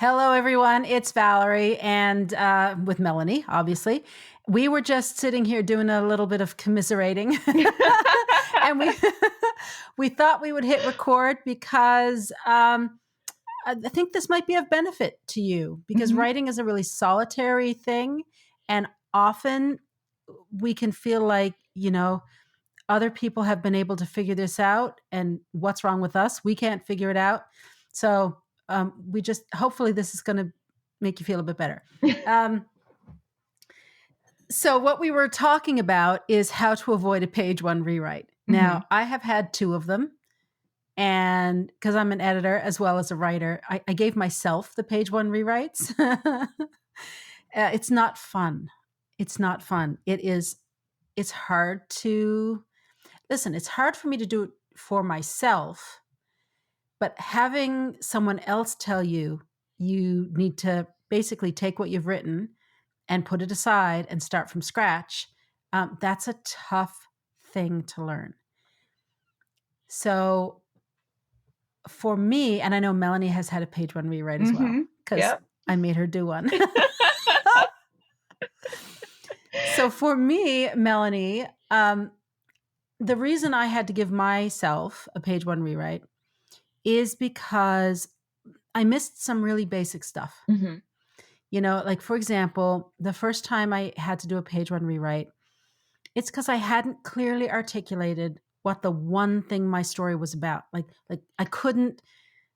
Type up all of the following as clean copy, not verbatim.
Hello, everyone. It's Valerie and with Melanie, obviously. We were just sitting here doing a little bit of commiserating. And we we thought we would hit record because I think this might be of benefit to you because Mhm. writing is a really solitary thing. And often we can feel like, other people have been able to figure this out, and what's wrong with us? We can't figure it out. So we just hopefully this is going to make you feel a bit better. Um, so what we were talking about is how to avoid a page one rewrite. Now Mhm. I have had two of them, and because I'm an editor as well as a writer, I gave myself the page one rewrites. It's not fun. It's not fun. It is. It's hard to listen. It's hard for me to do it for myself. But having someone else tell you you need to basically take what you've written and put it aside and start from scratch, that's a tough thing to learn. So for me, and I know Melanie has had a page one rewrite as well Mhm. because Yep. I made her do one. So for me, Melanie, the reason I had to give myself a page one rewrite is because I missed some really basic stuff. Mhm. Like for example, the first time I had to do a page one rewrite, it's because I hadn't clearly articulated what the one thing my story was about. Like I couldn't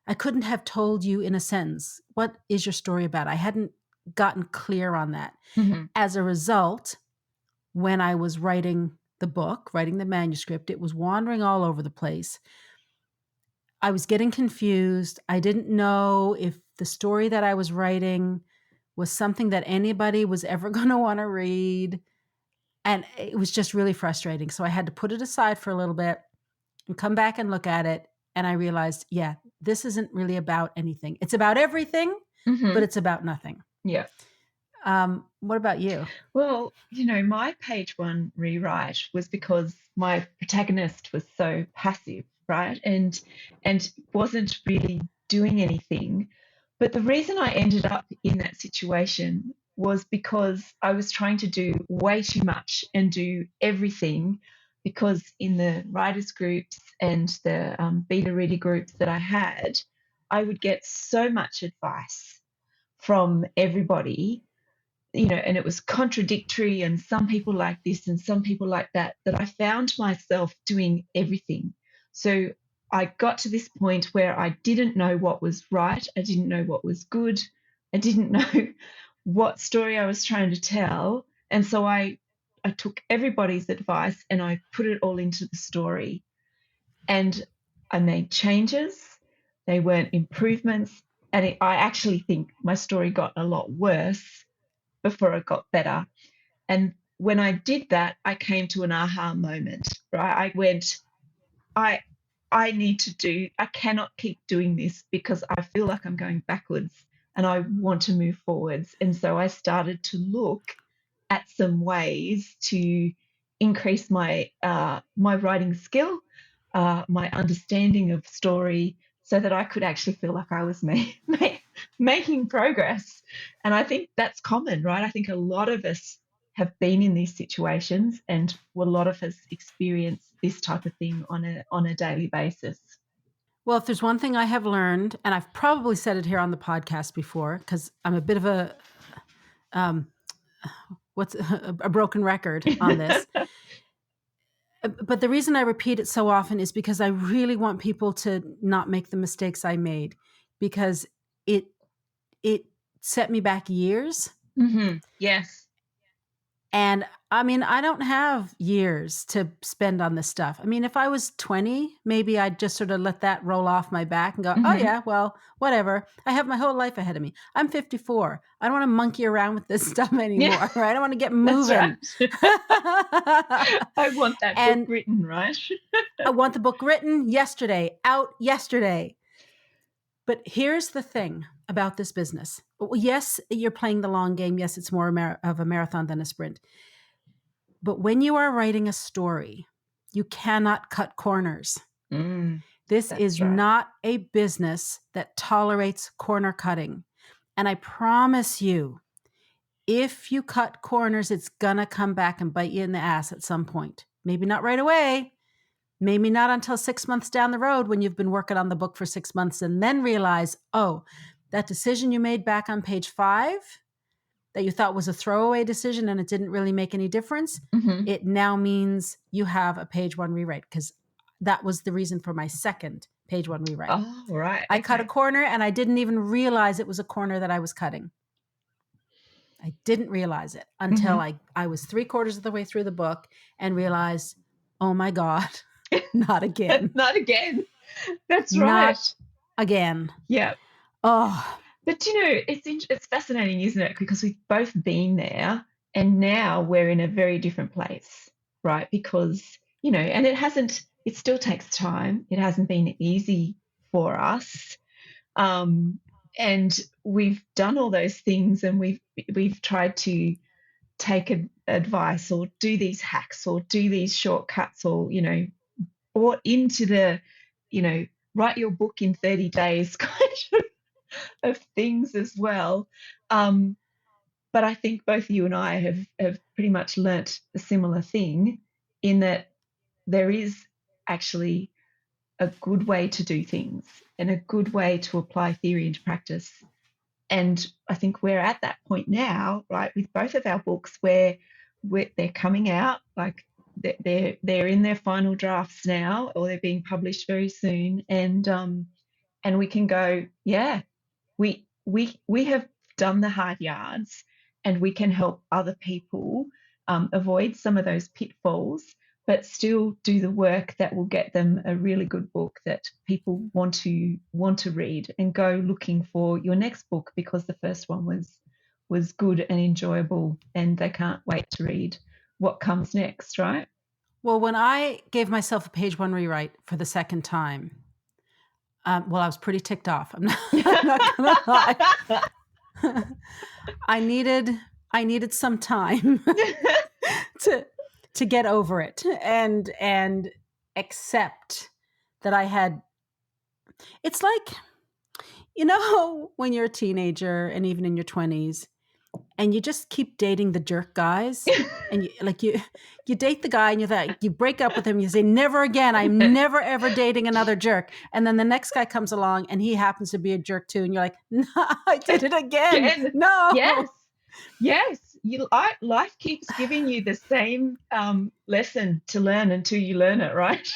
have told you in a sentence, what is your story about? I hadn't gotten clear on that. Mhm. As a result, when I was writing the book, writing the manuscript, it was wandering all over the place. I was getting confused. I didn't know if the story that I was writing was something that anybody was ever going to want to read. And it was just really frustrating. So I had to put it aside for a little bit and come back and look at it. And I realized, yeah, this isn't really about anything. It's about everything, but Mhm. it's about nothing. Yeah. What about you? Well, my page one rewrite was because my protagonist was so passive, right? And wasn't really doing anything. But the reason I ended up in that situation was because I was trying to do way too much and do everything because in the writers groups and the beta reader groups that I had, I would get so much advice from everybody, and it was contradictory, and some people like this and some people like that, that I found myself doing everything. So I got to this point where I didn't know what was right. I didn't know what was good. I didn't know what story I was trying to tell. And so I took everybody's advice and I put it all into the story. And I made changes. They weren't improvements. And I actually think my story got a lot worse before it got better. And when I did that, I came to an aha moment, right? I went, I I cannot keep doing this because I feel like I'm going backwards and I want to move forwards. And so I started to look at some ways to increase my writing skill, my understanding of story, so that I could actually feel like I was making progress. And I think that's common, right? I think a lot of us have been in these situations, and a lot of us experience this type of thing on a daily basis. Well, if there's one thing I have learned, and I've probably said it here on the podcast before, because I'm a bit of um, what's a broken record on this. But the reason I repeat it so often is because I really want people to not make the mistakes I made, because it it set me back years. Yes. And I mean, I don't have years to spend on this stuff. I mean, if I was 20, maybe I'd just sort of let that roll off my back and go, oh, Hmm. yeah, well, whatever. I have my whole life ahead of me. I'm 54. I don't want to monkey around with this stuff Yeah, anymore, right? I want to get that's right. moving. I want that book And written, right? I want the book written yesterday, out yesterday. But here's the thing about this business. Well, yes, you're playing the long game. Yes, it's more of a marathon than a sprint. But when you are writing a story, you cannot cut corners. Mm, This that's is right. not a business that tolerates corner cutting. And I promise you, if you cut corners, it's going to come back and bite you in the ass at some point. Maybe not right away. Maybe not until 6 months down the road when you've been working on the book for 6 months and then realize, oh, that decision you made back on page 5 that you thought was a throwaway decision and it didn't really make any difference, Mm-hmm. it now means you have a page 1 rewrite, because that was the reason for my second page 1 rewrite. Oh, right. I cut a Okay. corner and I didn't even realize it was a corner that I was cutting. I didn't realize it until Mm-hmm. I was 3/4 of the way through the book and realized, oh my God, not again. Not again. That's right. Not again. Yeah. Oh, But it's fascinating, isn't it? Because we've both been there, and now we're in a very different place, right? Because and it still takes time. It hasn't been easy for us, and we've done all those things, and we've tried to take advice or do these hacks or do these shortcuts or into the, write your book in 30 days kind of things as well. Um, but I think both you and I have pretty much learnt a similar thing, in that there is actually a good way to do things and a good way to apply theory into practice. And I think we're at that point now, right, with both of our books where they're coming out, like they're in their final drafts now, or they're being published very soon, and we can go, yeah, we have done the hard yards, and we can help other people avoid some of those pitfalls, but still do the work that will get them a really good book that people want to read and go looking for your next book because the first one was good and enjoyable, and they can't wait to read what comes next, right? well, when I gave myself a page 1 rewrite for the second time, well, I was pretty ticked off. I'm not gonna lie. I needed some time to get over it and accept that I had. It's like, when you're a teenager and even in your 20s, and you just keep dating the jerk guys, and you date the guy and you break up with him, you say, never again, I'm never ever dating another jerk, and then the next guy comes along and he happens to be a jerk too, and you're like, no, I did it again, Again, no. yes, yes. Life keeps giving you the same lesson to learn until you learn it, right?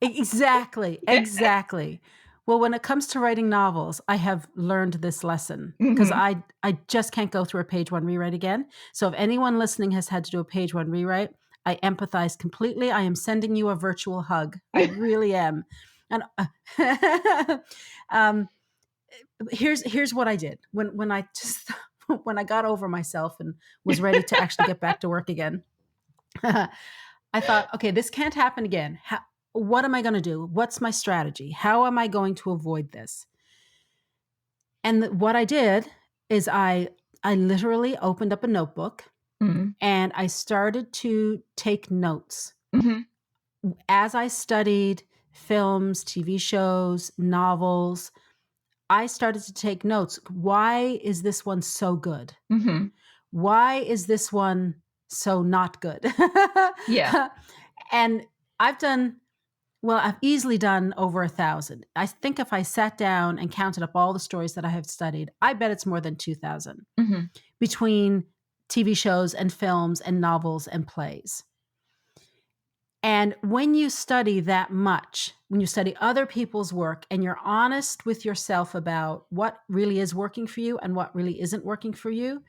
Yeah. Exactly. Well, when it comes to writing novels, I have learned this lesson, because Hmm. I just can't go through a page 1 rewrite again. So if anyone listening has had to do a page 1 rewrite, I empathize completely. I am sending you a virtual hug. I really am. And um, here's what I did when I just when I got over myself and was ready to actually get back to work again. I thought, okay, this can't happen again. What am I going to do? What's my strategy? How am I going to avoid this? And what I did is I literally opened up a notebook Mm-hmm. and I started to take notes Mm-hmm. as I studied films, TV shows, novels. I started to take notes. Why is this one so good? Mm-hmm. Why is this one so not good? Yeah. And I've done, well, I've easily done over 1,000. I think if I sat down and counted up all the stories that I have studied, I bet it's more than 2,000 Mm-hmm. between TV shows and films and novels and plays. And when you study that much, when you study other people's work and you're honest with yourself about what really is working for you and what really isn't working for you,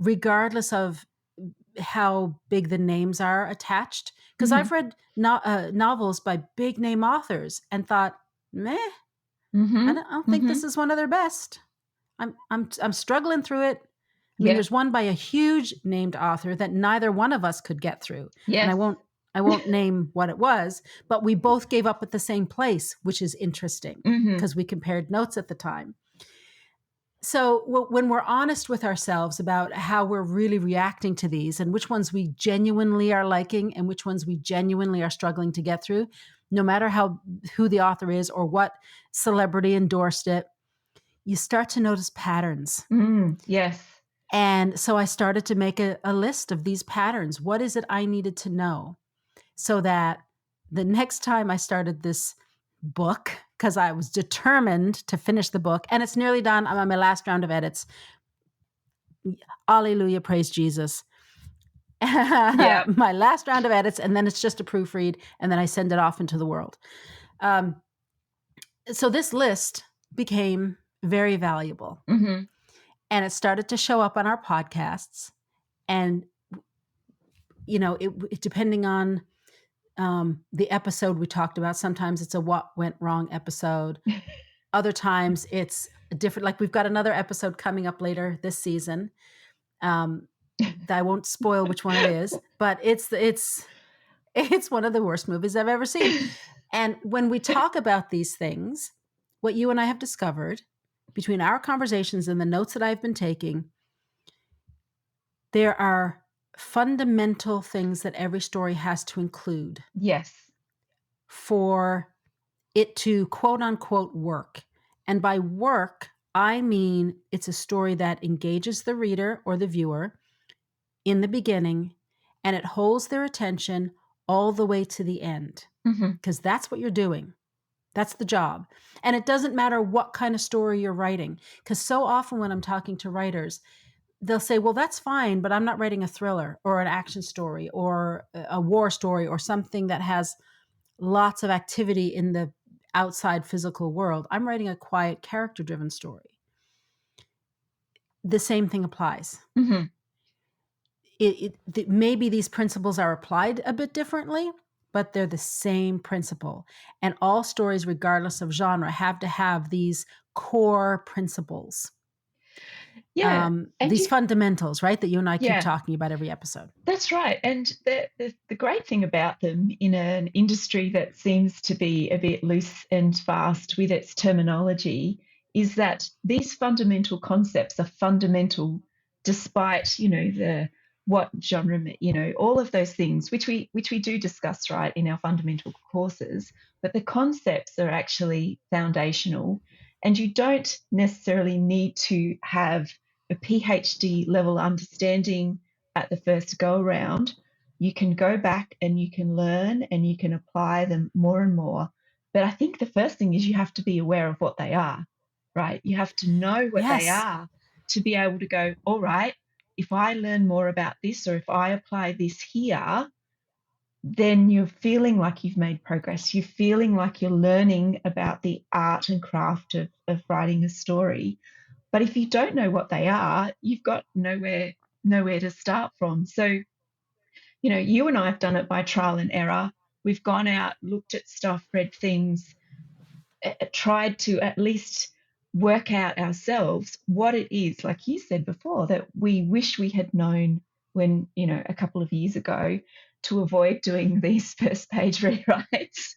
regardless of how big the names are attached, because Mm-hmm. I've read novels by big name authors and thought, meh, Mm-hmm. I don't think Mm-hmm. this is one of their best. I'm struggling through it. I mean, Yeah. there's one by a huge named author that neither one of us could get through, and Yes. I won't name what it was, but we both gave up at the same place, which is interesting Mm-hmm. because we compared notes at the time. So when we're honest with ourselves about how we're really reacting to these and which ones we genuinely are liking and which ones we genuinely are struggling to get through, no matter who the author is or what celebrity endorsed it, you start to notice patterns. Yes. And so I started to make a list of these patterns. What is it I needed to know so that the next time I started this book, because I was determined to finish the book, and it's nearly done. I'm on my last round of edits. Alleluia, praise Jesus. Yeah. My last round of edits, and then it's just a proofread, and then I send it off into the world. So this list became very valuable, and it started to show up on our podcasts. And it depending on the episode we talked about, sometimes it's a what went wrong episode. Other times it's different. Like we've got another episode coming up later this season. I won't spoil which one it is, but it's one of the worst movies I've ever seen. And when we talk about these things, what you and I have discovered between our conversations and the notes that I've been taking, there are fundamental things that every story has to include. Yes. For it to quote unquote work. And by work, I mean it's a story that engages the reader or the viewer in the beginning, and it holds their attention all the way to the end. Because that's what you're doing. That's the job. And it doesn't matter what kind of story you're writing. Because so often when I'm talking to writers, they'll say, well, that's fine, but I'm not writing a thriller or an action story or a war story or something that has lots of activity in the outside physical world. I'm writing a quiet, character-driven story. The same thing applies. Maybe these principles are applied a bit differently, but they're the same principle. And all stories, regardless of genre, have to have these core principles. Yeah. These fundamentals, right, that you and I keep Yeah. talking about every episode. That's right. And the great thing about them in an industry that seems to be a bit loose and fast with its terminology is that these fundamental concepts are fundamental despite, the what genre, all of those things which we do discuss, right, in our fundamental courses, but the concepts are actually foundational, and you don't necessarily need to have a PhD level understanding at the first go around. You can go back and you can learn and you can apply them more and more. But I think the first thing is you have to be aware of what they are, right? You have to know what they Yes. are to be able to go, all right, if I learn more about this or if I apply this here, then you're feeling like you've made progress. You're feeling like you're learning about the art and craft of writing a story. But if you don't know what they are, you've got nowhere to start from. So, you and I have done it by trial and error. We've gone out, looked at stuff, read things, tried to at least work out ourselves what it is, like you said before, that we wish we had known when, a couple of years ago, to avoid doing these first page rewrites.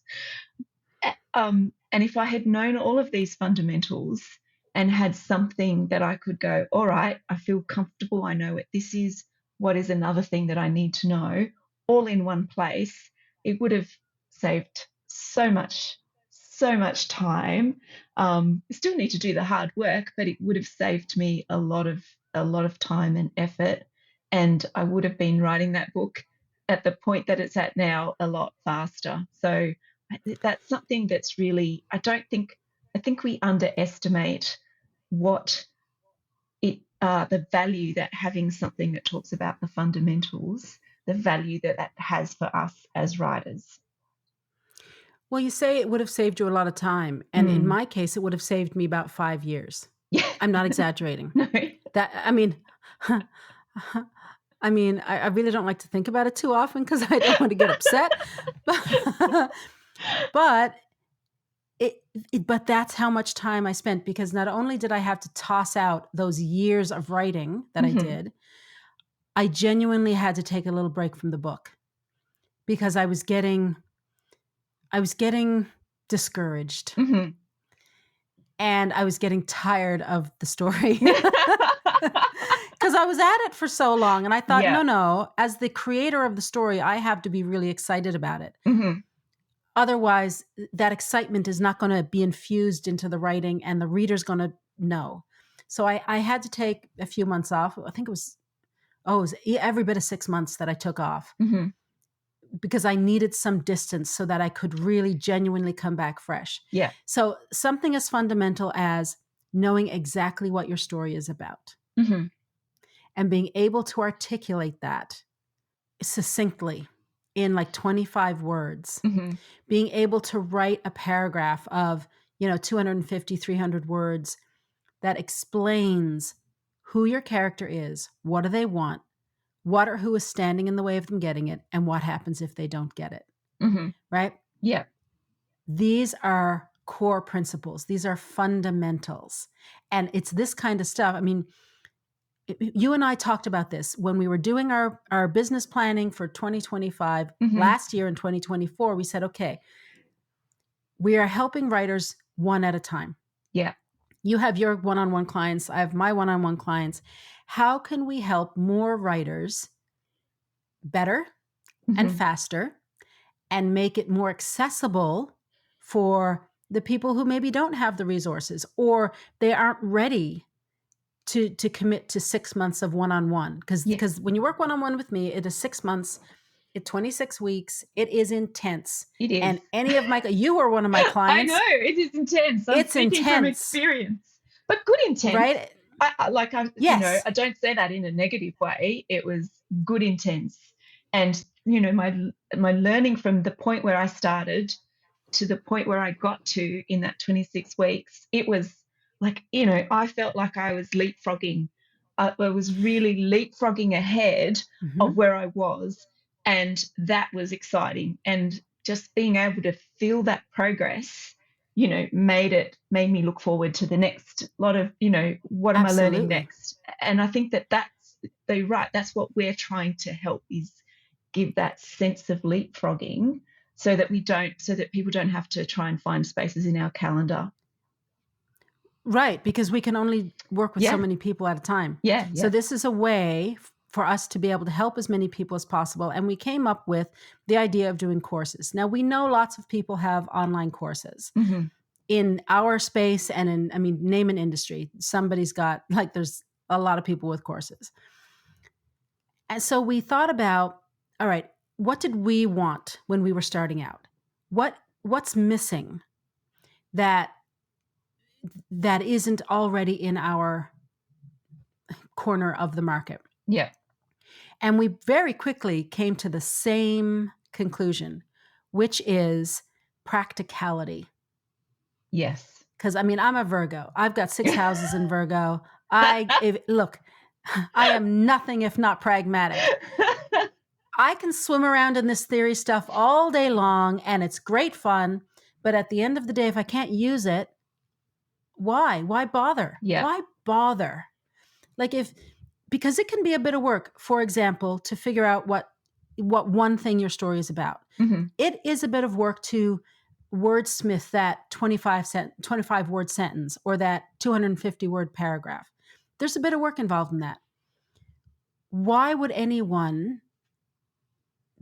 And if I had known all of these fundamentals and had something that I could go, all right, I feel comfortable, I know what this is, what is another thing that I need to know, all in one place, it would have saved so much time. Still need to do the hard work, but it would have saved me a lot of time and effort, and I would have been writing that book at the point that it's at now a lot faster. So that's something that's really, I think we underestimate what the value that having something that talks about the fundamentals, the value that has for us as writers. Well, you say it would have saved you a lot of time. And in my case, it would have saved me about 5 years. Yeah. I'm not exaggerating. No. I really don't like to think about it too often because I don't want to get upset. But that's how much time I spent, because not only did I have to toss out those years of writing that I did, I genuinely had to take a little break from the book because I was getting discouraged. And I was getting tired of the story because I was at it for so long. And I thought, no, as the creator of the story, I have to be really excited about it. Otherwise, that excitement is not going to be infused into the writing, and the reader's going to no. So I had to take a few months off. I think it was every bit of 6 months that I took off Mhm. because I needed some distance so that I could really genuinely come back fresh. Yeah. So something as fundamental as knowing exactly what your story is about Mhm. and being able to articulate that succinctly in like 25 words, Mhm. being able to write a paragraph of, 250, 300 words that explains who your character is, what do they want, what or who is standing in the way of them getting it, and what happens if they don't get it, Mhm. right? Yeah. These are core principles. These are fundamentals. And it's this kind of stuff. I mean, you and I talked about this when we were doing our business planning for 2025 Mhm. last year in 2024. We said, okay, we are helping writers one at a time. Yeah. You have your one-on-one clients. I have my one-on-one clients. How can we help more writers better and Mhm. faster and make it more accessible for the people who maybe don't have the resources or they aren't ready to commit to 6 months of one-on-one? Yeah. Because when you work one-on-one with me, it is 6 months, 26 weeks. It is intense. It is. And you were one of my I know clients. it is intense. I'm It's speaking from intense, experience, but good intense. right? I Yes. don't say that in a negative way. It was good intense, and my learning from the point where I started to the point where I got to in that 26 weeks, it was like, I felt like I was leapfrogging. I was really leapfrogging ahead of Mhm. where I was. And that was exciting. And just being able to feel that progress, made me look forward to the next lot of, what am I learning Absolutely. next? And I think they're right. That's what we're trying to help is give that sense of leapfrogging so that people don't have to try and find spaces in our calendar. Right, because we can only work with so Yeah, many people at a time. yeah, So yeah. this is a way for us to be able to help as many people as possible. And we came up with the idea of doing courses. Now we know lots of people have online courses Hmm. in our space and name an industry. Somebody's got there's a lot of people with courses. And so we thought about, all right, what did we want when we were starting out? What's missing that isn't already in our corner of the market? Yeah, And we very quickly came to the same conclusion, which is practicality. yes. Because I'm a Virgo. I've got 6 houses in Virgo. Look, I am nothing if not pragmatic. I can swim around in this theory stuff all day long and it's great fun. But at the end of the day, if I can't use it, why? Why bother? Yeah. Why bother? Like because it can be a bit of work, for example, to figure out what one thing your story is about. Hmm. It is a bit of work to wordsmith that 25 word sentence or that 250 word paragraph. There's a bit of work involved in that. Why would anyone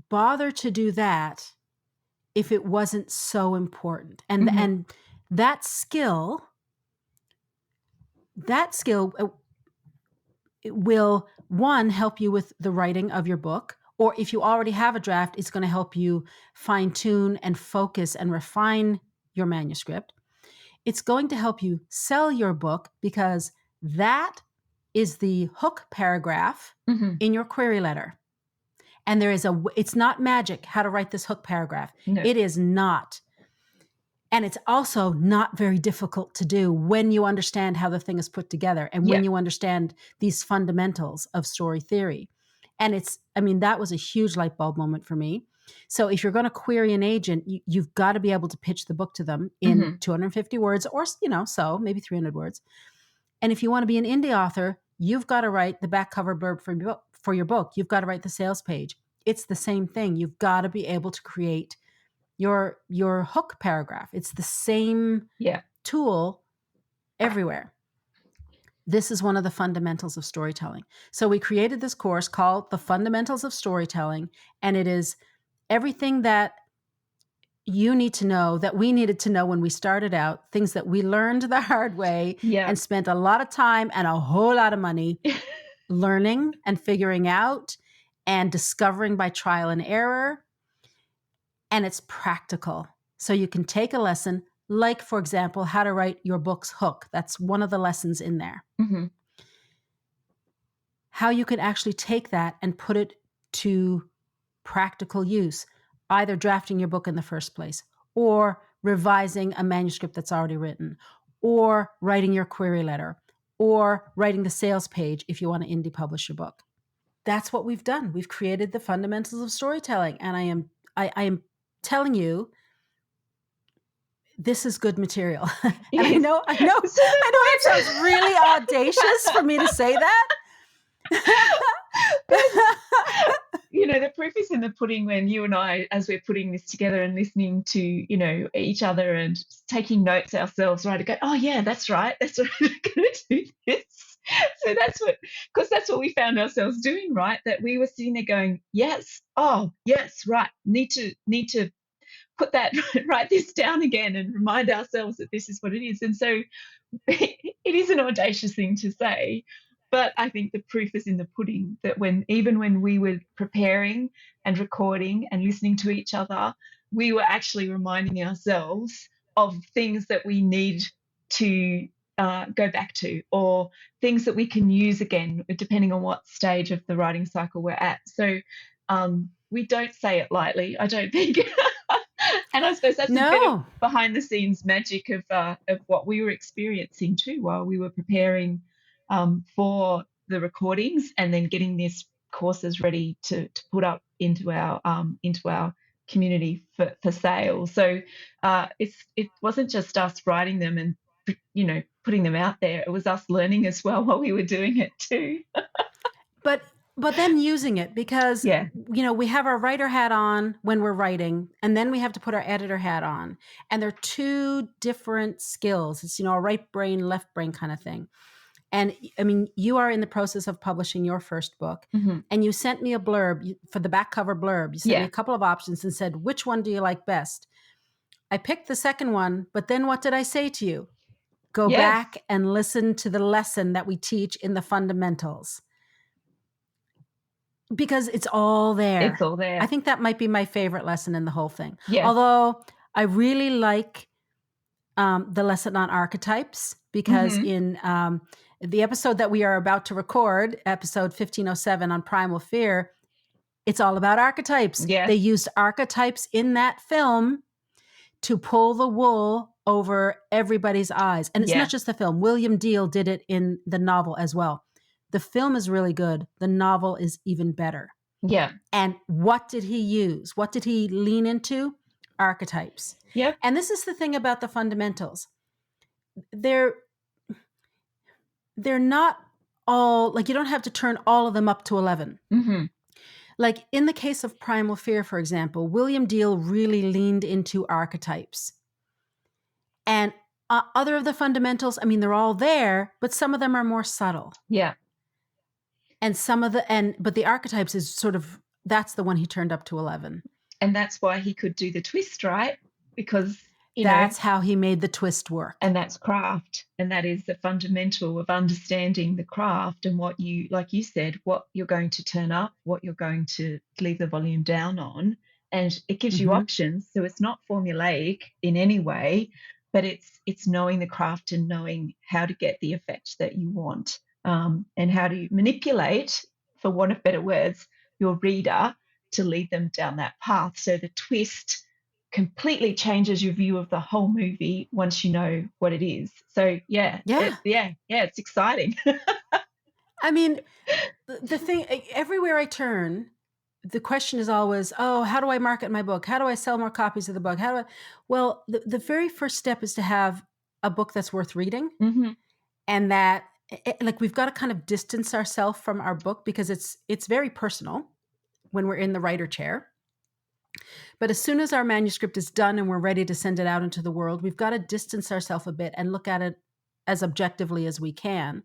bother to do that if it wasn't so important? And Hmm. and that skill, that skill it will, one, help you with the writing of your book, or if you already have a draft, it's going to help you fine tune and focus and refine your manuscript. It's going to help you sell your book because that is the hook paragraph Hmm. in your query letter. And it's not magic how to write this hook paragraph. No. It is not. And it's also not very difficult to do when you understand how the thing is put together and Yeah. when you understand these fundamentals of story theory. And that was a huge light bulb moment for me. So if you're going to query an agent, you've got to be able to pitch the book to them in Hmm. 250 words or, so maybe 300 words. And if you want to be an indie author, you've got to write the back cover blurb for your book. You've got to write the sales page. It's the same thing. You've got to be able to create your hook paragraph. It's the same Yeah. tool everywhere. This is one of the fundamentals of storytelling. So we created this course called The Fundamentals of Storytelling, and it is everything that you need to know that we needed to know when we started out, things that we learned the hard way Yeah. and spent a lot of time and a whole lot of money learning and figuring out and discovering by trial and error. And it's practical. So you can take a lesson, like, for example, how to write your book's hook. That's one of the lessons in there. Mhm. How you can actually take that and put it to practical use, either drafting your book in the first place, or revising a manuscript that's already written, or writing your query letter, or writing the sales page if you want to indie publish your book. That's what we've done. We've created the fundamentals of storytelling. And I am telling you, this is good material. And Yes. I know So the that sounds proof really audacious for me to say that. but the proof is in the pudding when you and I, as we're putting this together and listening to, each other and taking notes ourselves, right? To go, oh yeah, that's right. That's right. I'm going to do this. So because that's what we found ourselves doing, right? That we were sitting there going, yes, oh yes, right. Need to put that, write this down again and remind ourselves that this is what it is. And so it is an audacious thing to say, but I think the proof is in the pudding that even when we were preparing and recording and listening to each other, we were actually reminding ourselves of things that we need to go back to, or things that we can use again, depending on what stage of the writing cycle we're at. So we don't say it lightly, I don't think. And I suppose that's a bit of No. behind the scenes magic of what we were experiencing too while we were preparing for the recordings and then getting these courses ready to put up into our community for sale. So it wasn't just us writing them and putting them out there. It was us learning as well while we were doing it too. But then using it, because Yeah. we have our writer hat on when we're writing, and then we have to put our editor hat on, and they're two different skills. It's a right brain, left brain kind of thing. And I mean, you are in the process of publishing your first book, Hmm. and you sent me a blurb for the back cover blurb. You sent me Yeah. a couple of options and said, which one do you like best? I picked the second one, but then what did I say to you? Go Yes. back and listen to the lesson that we teach in the fundamentals, because it's all It's there. all I there. think that might be my favorite lesson in the whole thing. Yes. Although I really like the lesson on archetypes, because Hmm. in the episode that we are about to record, episode 1507 on primal fear, it's all about archetypes. Yes. They used archetypes in that film to pull the wool over everybody's eyes. And it's not Yeah. just the film. William Deal did it in the novel as well. The film is really good. The novel is even better. Yeah. And what did he use? What did he lean into? Archetypes. Yep. And this is the thing about the fundamentals. They're not all, like, you don't have to turn all of them up to 11. Hmm. Like in the case of Primal Fear, for example, William Deal really leaned into archetypes. And other of the fundamentals, I mean, they're all there, but some of them are more subtle. Yeah. And but the archetypes is sort of, that's the one he turned up to 11. And that's why he could do the twist, right? Because, That's how he made the twist work. and that's craft. And that is the fundamental of understanding the craft and what like you said, what you're going to turn up, what you're going to leave the volume down on. And it gives you Mm-hmm. options. So it's not formulaic in any way, but it's knowing the craft and knowing how to get the effect that you want, and how to manipulate, for want of better words, your reader to lead them down that path. So the twist completely changes your view of the whole movie once you know what it is. So yeah, Yeah. it's exciting. I mean, the thing, everywhere I turn, the question is always, oh, how do I market my book? How do I sell more copies of the book? Well, the very first step is to have a book that's worth reading. Hmm. And that, like, we've got to kind of distance ourselves from our book, because it's very personal when we're in the writer chair. But as soon as our manuscript is done and we're ready to send it out into the world, we've got to distance ourselves a bit and look at it as objectively as we can.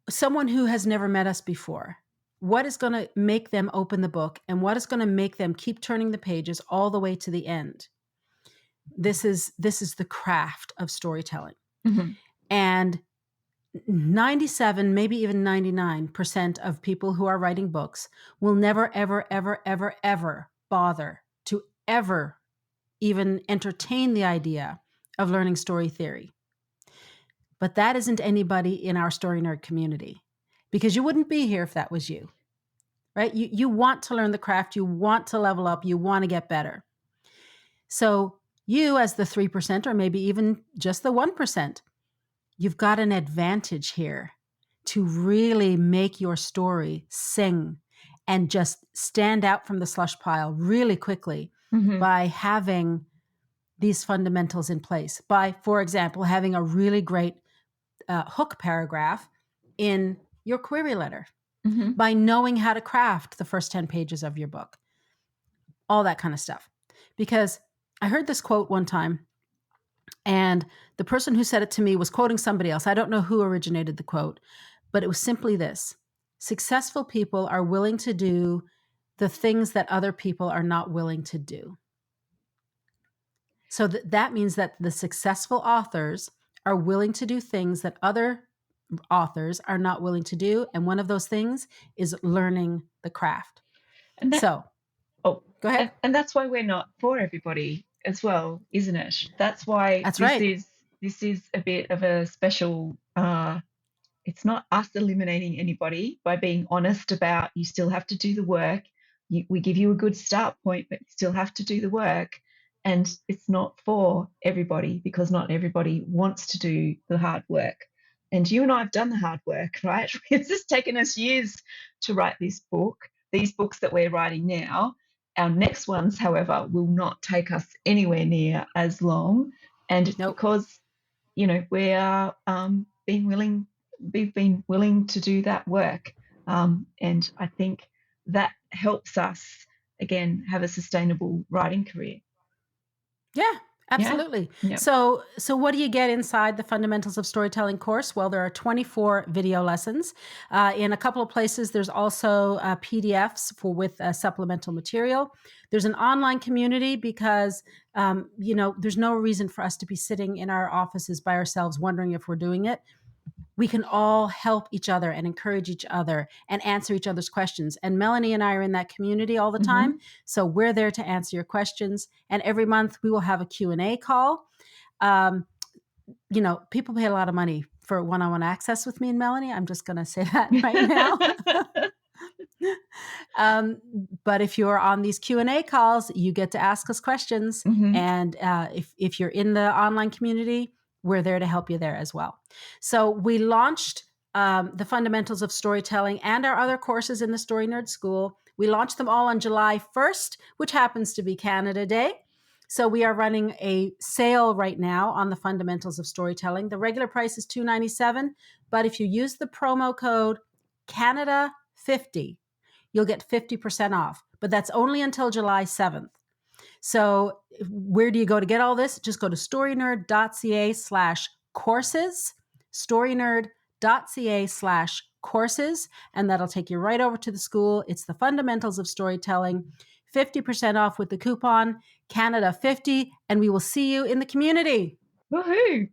Someone who has never met us before, what is going to make them open the book and what is going to make them keep turning the pages all the way to the end. This is the craft of storytelling. Mhm. And 97, maybe even 99% of people who are writing books will never, ever, ever, ever, ever bother to ever even entertain the idea of learning story theory. But that isn't anybody in our story nerd community, because you wouldn't be here if that was you, right? You want to learn the craft, you want to level up, you want to get better. So you, as the 3%, or maybe even just the 1%, you've got an advantage here to really make your story sing and just stand out from the slush pile really quickly Mhm. by having these fundamentals in place. By, for example, having a really great hook paragraph in your query letter, Mhm. by knowing how to craft the first 10 pages of your book, all that kind of stuff. Because I heard this quote one time, and the person who said it to me was quoting somebody else. I don't know who originated the quote, but it was simply this: successful people are willing to do the things that other people are not willing to do. So that means that the successful authors are willing to do things that other authors are not willing to do. And one of those things is learning the craft. And that So oh, go ahead. and that's why we're not for everybody as well, isn't it? That's why That's right. this is a bit of a special it's not us eliminating anybody by being honest about you still have to do the work. We give you a good start point, but you still have to do the work. And it's not for everybody because not everybody wants to do the hard work. And you and I have done the hard work, right? It's just taken us years to write this book, these books that we're writing now. Our next ones, however, will not take us anywhere near as long. And it's Nope. because, we are we've been willing to do that work. And I think that helps us, again, have a sustainable writing career. Yeah, Yeah. absolutely. Yeah. So what do you get inside the Fundamentals of Storytelling course? Well, there are 24 video lessons. In a couple of places, there's also PDFs with supplemental material. There's an online community because, there's no reason for us to be sitting in our offices by ourselves wondering if we're doing it. We can all help each other and encourage each other and answer each other's questions. And Melanie and I are in that community all the Mm-hmm. time. So we're there to answer your questions. And every month we will have a Q&A call. Um, people pay a lot of money for one-on-one access with me and Melanie. I'm just going to say that right now. Um, but if you're on these Q&A calls, you get to ask us questions. Mm-hmm. And if you're in the online community, we're there to help you there as well. So we launched the Fundamentals of Storytelling and our other courses in the Story Nerd School. We launched them all on July 1st, which happens to be Canada Day. So we are running a sale right now on the Fundamentals of Storytelling. The regular price is $297, but if you use the promo code Canada50, you'll get 50% off, but that's only until July 7th. So where do you go to get all this? Just go to storynerd.ca/courses, storynerd.ca/courses, and that'll take you right over to the school. It's the Fundamentals of Storytelling, 50% off with the coupon Canada50, and we will see you in the community. Woohoo!